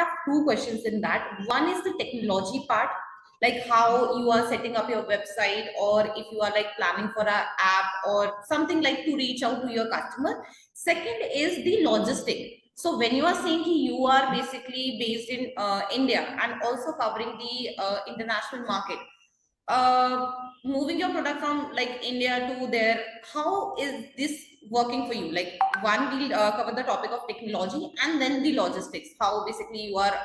have two questions in that. One is the technology part, like how you are setting up your website, or if you are like planning for an app or something like to reach out to your customer. Second is the logistic. So when you are saying you are basically based in India and also covering the international market, uh, moving your product from like India to there, how is this working for you? Like one, we'll cover the topic of technology and then the logistics, how basically you are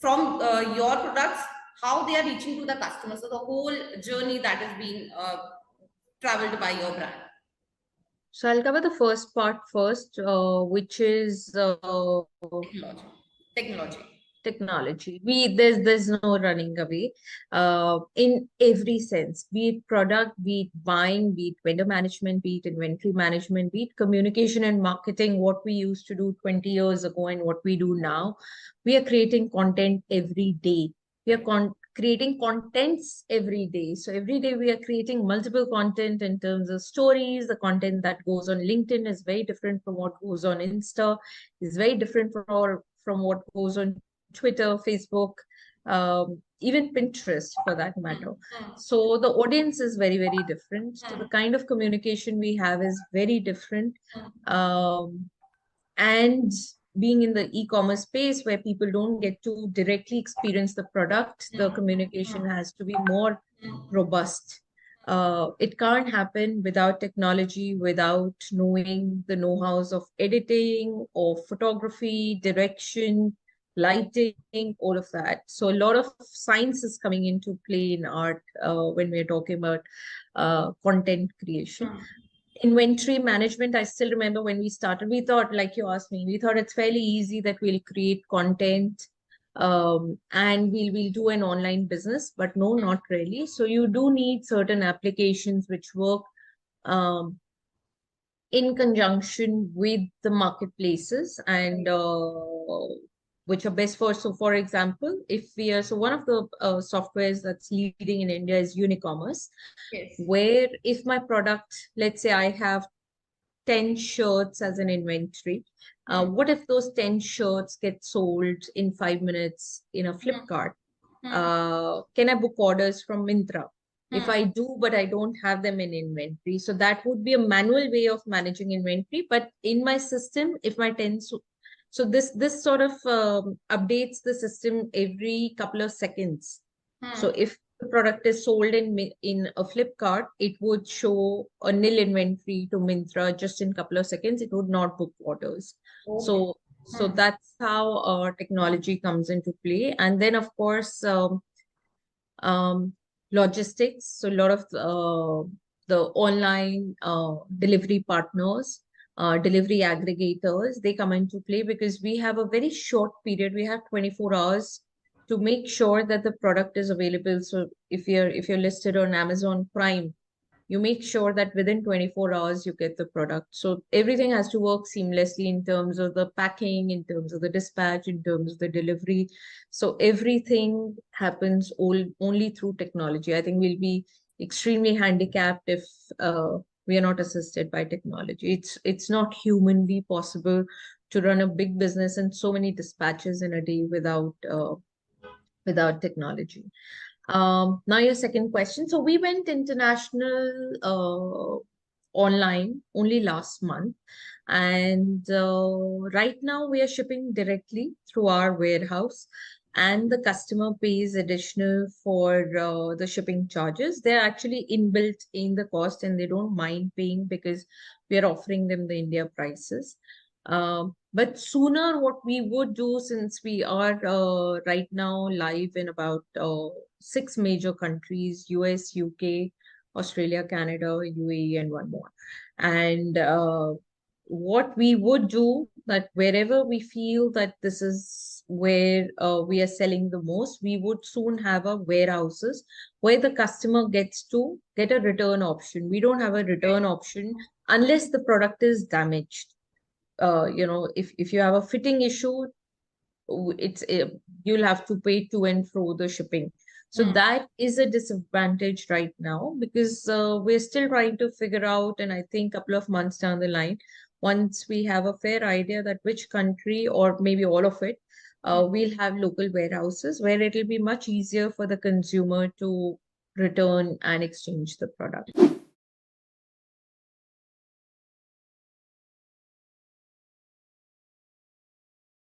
from your products, how they are reaching to the customer. So the whole journey that is being traveled by your brand. So I'll cover the first part first, which is Technology. Technology. technology. There's no running away in every sense, be it product, be it buying, be it vendor management, be it inventory management, be it communication and marketing, what we used to do 20 years ago and what we do now. We are creating content every day. We are creating contents every day. So every day we are creating multiple content in terms of stories. The content that goes on LinkedIn is very different from what goes on Insta, is very different from what goes on Twitter, Facebook, even Pinterest for that matter. So the audience is very, very different. So the kind of communication we have is very different. And being in the e-commerce space where people don't get to directly experience the product, the communication has to be more robust. It can't happen without technology, without knowing the know-hows of editing or photography, direction, lighting, all of that. So a lot of science is coming into play in art when we're talking about content creation. Inventory management, I still remember when we started, we thought, like you asked me, we thought it's fairly easy that we'll create content and we'll do an online business, but no, not really. So you do need certain applications which work in conjunction with the marketplaces and which are best for. So for example, if we are, so one of the softwares that's leading in India is Unicommerce, yes, where if my product, let's say I have 10 shirts as an inventory, what if those 10 shirts get sold in 5 minutes in a Flipkart? Can I book orders from Myntra? If I do, but I don't have them in inventory. So that would be a manual way of managing inventory. But in my system, if my 10, so this sort of updates the system every couple of seconds. So if the product is sold in a Flipkart, it would show a nil inventory to Myntra just in a couple of seconds. It would not book orders. Okay. So that's how technology comes into play. And then, of course, logistics. So a lot of the online delivery partners, delivery aggregators, they come into play because we have a very short period. We have 24 hours to make sure that the product is available. So if you're listed on Amazon Prime, you make sure that within 24 hours you get the product. So everything has to work seamlessly in terms of the packing, in terms of the dispatch, in terms of the delivery. So everything happens only through technology. I think we'll be extremely handicapped if we are not assisted by technology. It's not humanly possible to run a big business and so many dispatches in a day without technology. Now your second question. So we went international online only last month. And right now we are shipping directly through our warehouse and the customer pays additional for the shipping charges. They're actually inbuilt in the cost and they don't mind paying because we are offering them the India prices. But sooner what we would do, since we are right now live in about 6 major countries, US, UK, Australia, Canada, UAE, and one more. And what we would do, that wherever we feel that this is where we are selling the most, we would soon have our warehouses where the customer gets to get a return option. We don't have a return option unless the product is damaged. If you have a fitting issue, you'll have to pay to and fro the shipping. So that is a disadvantage right now because we're still trying to figure out, and I think a couple of months down the line, once we have a fair idea that which country or maybe all of it we'll have local warehouses where it'll be much easier for the consumer to return and exchange the product.